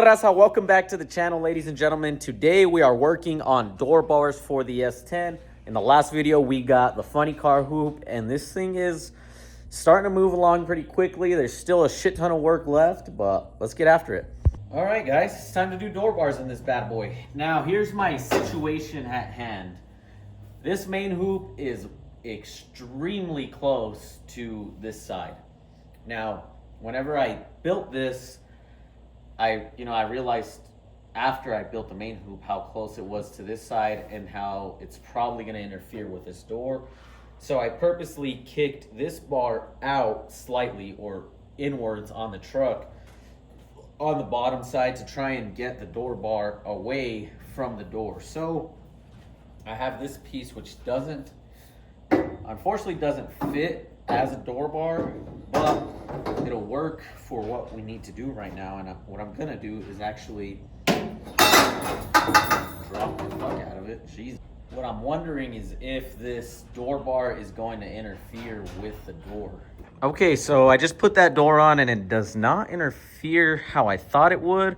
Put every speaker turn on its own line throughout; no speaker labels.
Raza, welcome back to the channel, ladies and gentlemen. Today we are working on door bars for the S10. In the last video, we got the funny car hoop, and this thing is starting to move along pretty quickly. There's still a shit ton of work left, but let's get after it. All right, guys, it's time to do door bars in this bad boy. Now, here's my situation at hand. This main hoop is extremely close to this side. Now, whenever I built this, I realized after I built the main hoop how close it was to this side and how it's probably going to interfere with this door. So I purposely kicked this bar out slightly or inwards on the truck on the bottom side to try and get the door bar away from the door. So I have this piece which unfortunately doesn't fit as a door bar, but it'll work for what we need to do right now. And what I'm gonna do is actually drop the fuck out of it. Jeez. What I'm wondering is if this door bar is going to interfere with the door. Okay, so I just put that door on and it does not interfere how I thought it would,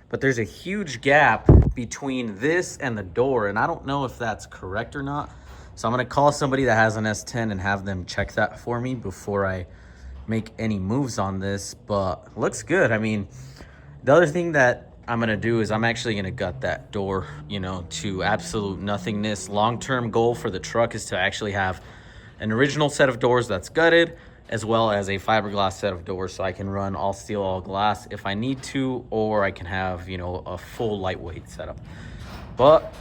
but there's a huge gap between this and the door, and I don't know if that's correct or not. So I'm gonna call somebody that has an S10 and have them check that for me before I make any moves on this, but looks good. I mean, the other thing that I'm gonna do is I'm actually gonna gut that door, to absolute nothingness. Long-term goal for the truck is to actually have an original set of doors that's gutted, as well as a fiberglass set of doors, so I can run all steel, all glass if I need to, or I can have, a full lightweight setup. But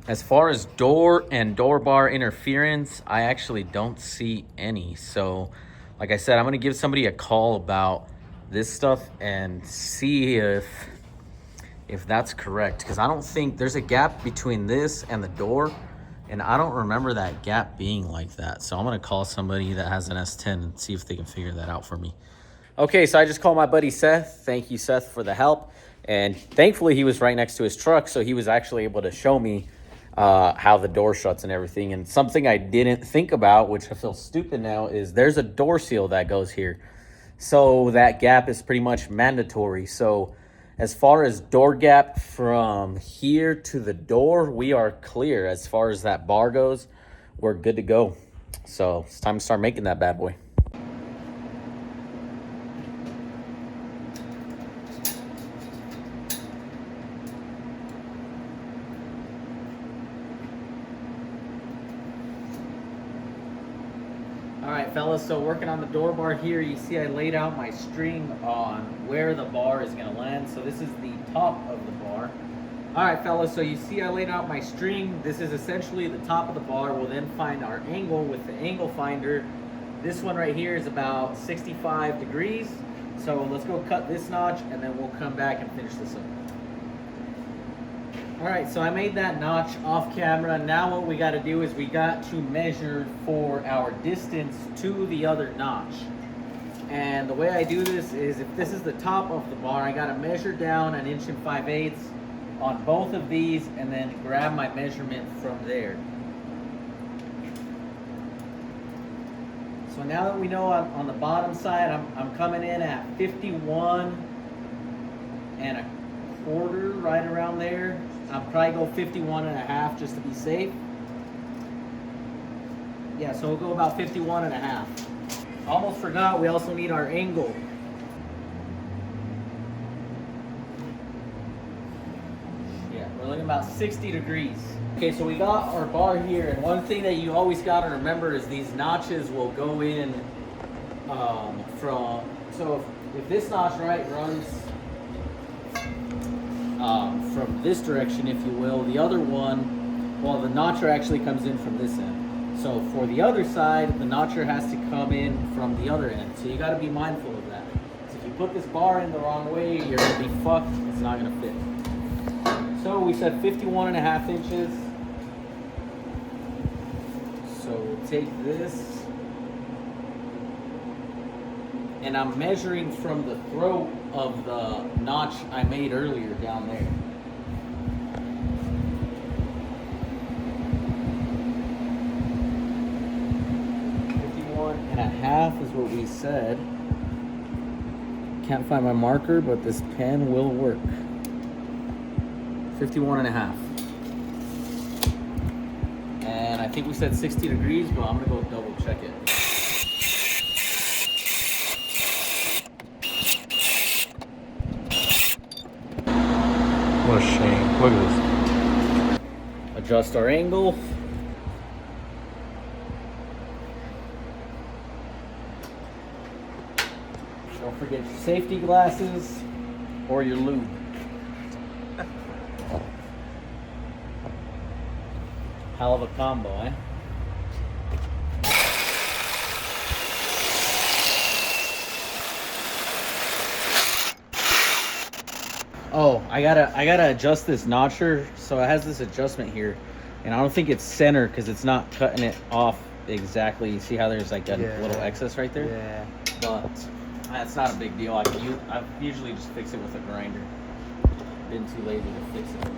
as far as door and door bar interference, I actually don't see any. So like I said, I'm gonna give somebody a call about this stuff and see if that's correct, because I don't think there's a gap between this and the door, and I don't remember that gap being like that. So I'm gonna call somebody that has an S10 and see if they can figure that out for me. Okay, so I just called my buddy Seth. Thank you, Seth, for the help. And thankfully he was right next to his truck, so he was actually able to show me how the door shuts and everything. And something I didn't think about, which I feel stupid now, is there's a door seal that goes here. So that gap is pretty much mandatory. So as far as door gap from here to the door, we are clear. As far as that bar goes, we're good to go. So it's time to start making that bad boy. All right, fellas, so working on the door bar here, you see I laid out my string on where the bar is gonna land. So this is the top of the bar. All right, fellas, so you see I laid out my string. This is essentially the top of the bar. We'll then find our angle with the angle finder. This one right here is about 65 degrees. So let's go cut this notch and then we'll come back and finish this up. All right, so I made that notch off camera. Now what we got to do is we got to measure for our distance to the other notch. And the way I do this is, if this is the top of the bar, I got to measure down 1 5/8 inches on both of these and then grab my measurement from there. So now that we know on the bottom side, I'm coming in at 51 1/4, right around there. I'll probably go 51 1/2 just to be safe. Yeah, so we'll go about 51 1/2. Almost forgot, we also need our angle. Yeah, we're looking about 60 degrees. Okay, so we got our bar here, and one thing that you always gotta remember is these notches will go in if this notch runs from this direction, if you will, the other one, well, the notcher actually comes in from this end. So for the other side, the notcher has to come in from the other end. So you got to be mindful of that. So if you put this bar in the wrong way, you're going to be fucked. It's not going to fit. So we said 51 1/2 inches. So we'll take this. And I'm measuring from the throat of the notch I made earlier down there. 51 1/2 is what we said. Can't find my marker, but this pen will work. 51.5. And I think we said 60 degrees, but I'm gonna go double check it.
What a shame. Look at this.
Adjust our angle. Don't forget your safety glasses or your lube. Hell of a combo, eh? Oh, I gotta adjust this notcher. So it has this adjustment here, and I don't think it's center because it's not cutting it off exactly. You see how there's like a little excess right there?
Yeah.
But that's not a big deal. I usually just fix it with a grinder. Been too lazy to fix it.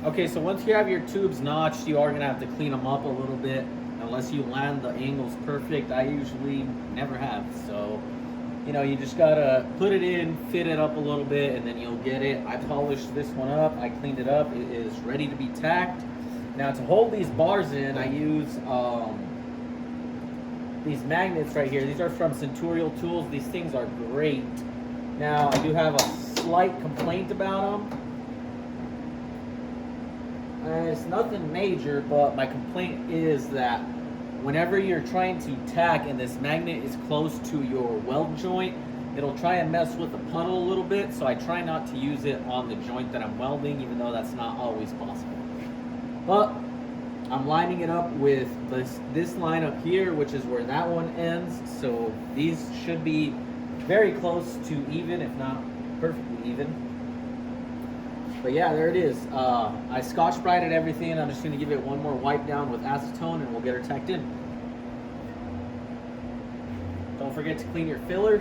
Okay, so once you have your tubes notched, you are gonna have to clean them up a little bit. Unless you land the angles perfect, I usually never have. So, you know, you just gotta put it in, fit it up a little bit, and then you'll get it. I polished this one up, I cleaned it up. It is ready to be tacked. Now to hold these bars in, I use these magnets right here. These are from Centurial Tools. These things are great. Now, I do have a slight complaint about them. It's nothing major, but my complaint is that whenever you're trying to tack and this magnet is close to your weld joint, it'll try and mess with the puddle a little bit, so I try not to use it on the joint that I'm welding, even though that's not always possible. But I'm lining it up with this line up here, which is where that one ends, so these should be very close to even, if not perfectly even. But yeah, there it is. I Scotch-Brighted everything. I'm just going to give it one more wipe down with acetone and we'll get her tacked in. Don't forget to clean your filler.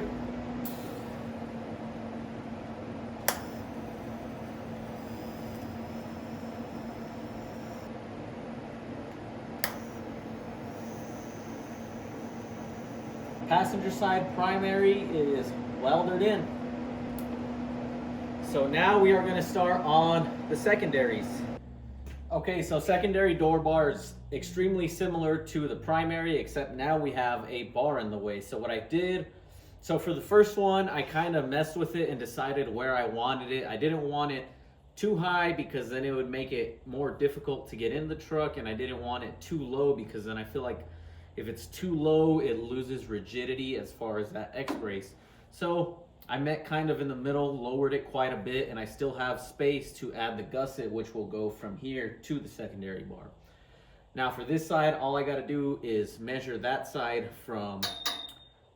Passenger side primary is welded in. So now we are going to start on the secondaries. Okay, so secondary door bar is extremely similar to the primary, except now we have a bar in the way. So what I did, so for the first one, I kind of messed with it and decided where I wanted it. I didn't want it too high because then it would make it more difficult to get in the truck, and I didn't want it too low because then I feel like if it's too low, it loses rigidity as far as that X-brace. So I met kind of in the middle, lowered it quite a bit, and I still have space to add the gusset, which will go from here to the secondary bar. Now for this side, all I gotta do is measure that side from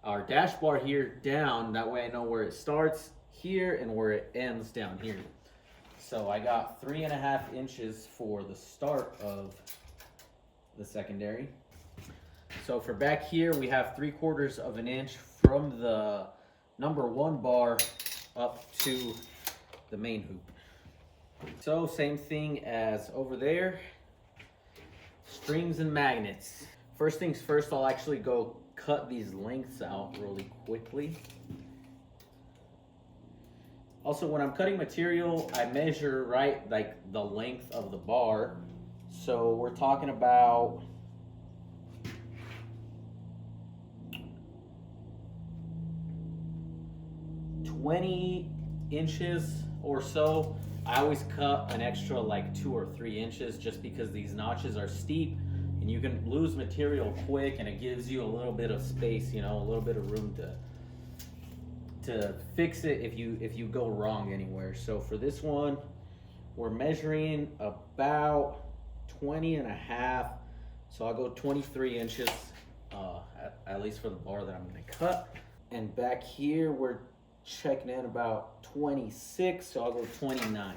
our dash bar here down. That way I know where it starts here and where it ends down here. So I got 3.5 inches for the start of the secondary. So for back here, we have 3/4 of an inch from the number 1 bar up to the main hoop. So same thing as over there, strings and magnets. First things first, I'll actually go cut these lengths out really quickly. Also, when I'm cutting material, I measure like the length of the bar. So we're talking about 20 inches or so. I always cut an extra like 2 or 3 inches just because these notches are steep and you can lose material quick, and it gives you a little bit of space, you know, a little bit of room to fix it if you go wrong anywhere. So for this one, we're measuring about 20.5, so I'll go 23 inches at least for the bar that I'm going to cut. And back here we're checking in about 26, so I'll go 29.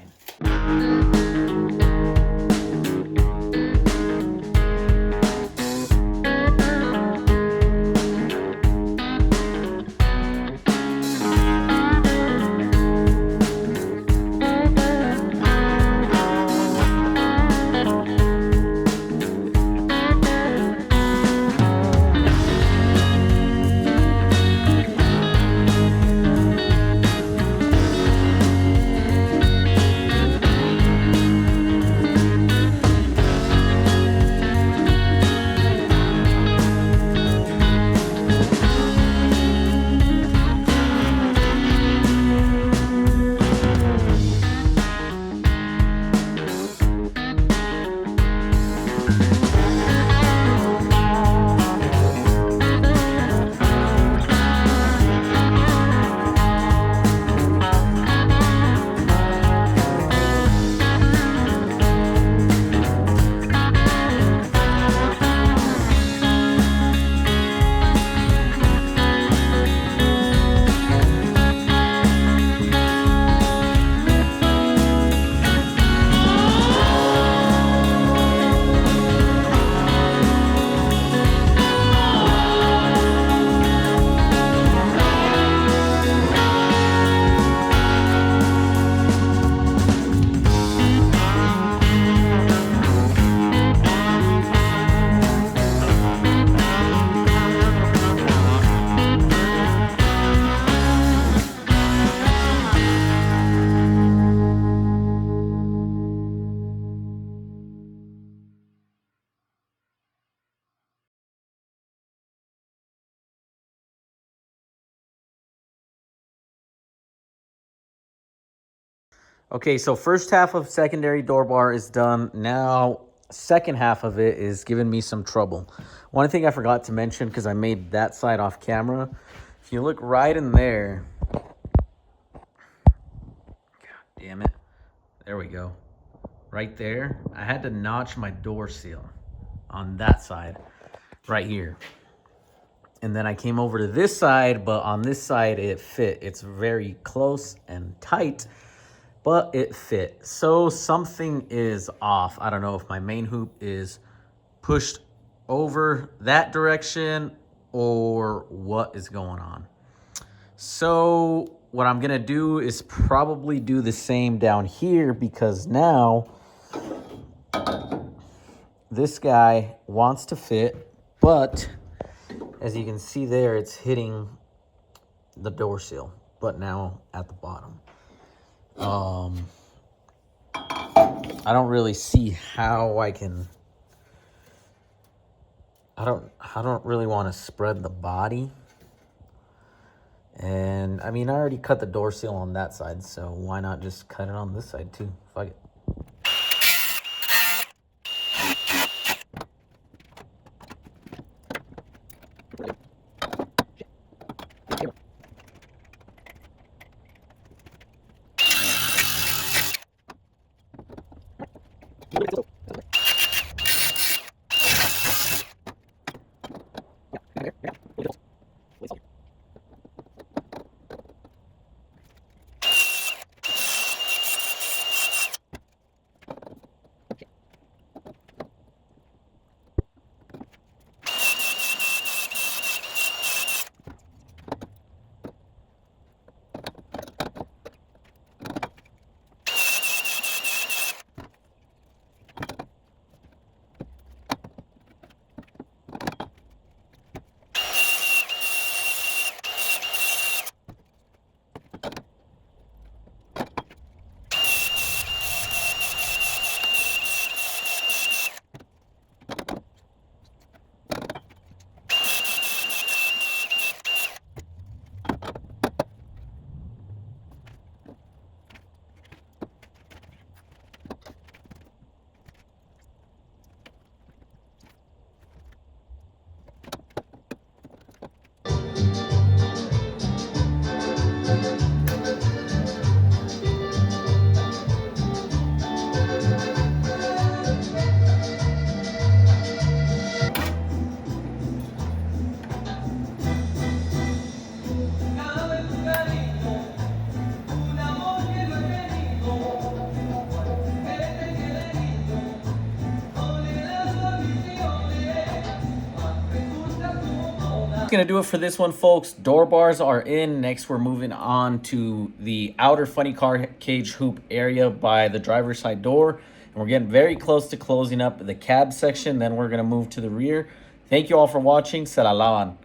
Okay, so first half of secondary door bar is done. Now, second half of it is giving me some trouble. One thing I forgot to mention, because I made that side off camera, if you look right in there, God damn it, there we go. Right there, I had to notch my door seal on that side, right here. And then I came over to this side, but on this side it fit. It's very close and tight, but it fit. So something is off. I don't know if my main hoop is pushed over that direction or what is going on. So what I'm gonna do is probably do the same down here, because now this guy wants to fit, but as you can see there, it's hitting the door seal, but now at the bottom. I don't really see how I can. I don't really want to spread the body. And I mean, I already cut the door seal on that side, so why not just cut it on this side too? Fuck it. Gonna do it for this one, folks. Door bars are in. Next, we're moving on to the outer funny car cage hoop area by the driver's side door, and we're getting very close to closing up the cab section. Then we're gonna move to the rear. Thank you all for watching. Se la lavan.